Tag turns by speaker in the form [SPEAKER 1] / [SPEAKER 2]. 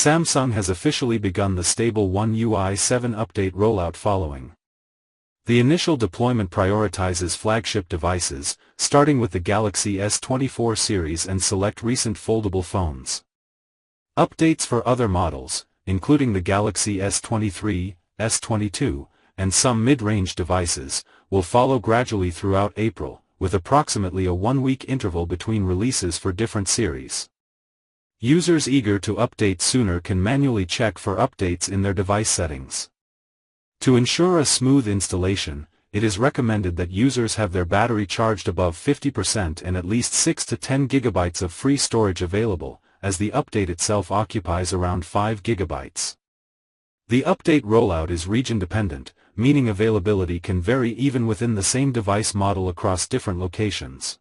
[SPEAKER 1] Samsung has officially begun the stable One UI 7 update rollout following. The initial deployment prioritizes flagship devices, starting with the Galaxy S24 series and select recent foldable phones. Updates for other models, including the Galaxy S23, S22, and some mid-range devices, will follow gradually throughout April, with approximately a one-week interval between releases for different series. Users eager to update sooner can manually check for updates in their device settings. To ensure a smooth installation, it is recommended that users have their battery charged above 50% and at least 6 to 10 GB of free storage available, as the update itself occupies around 5 GB. The update rollout is region-dependent, meaning availability can vary even within the same device model across different locations.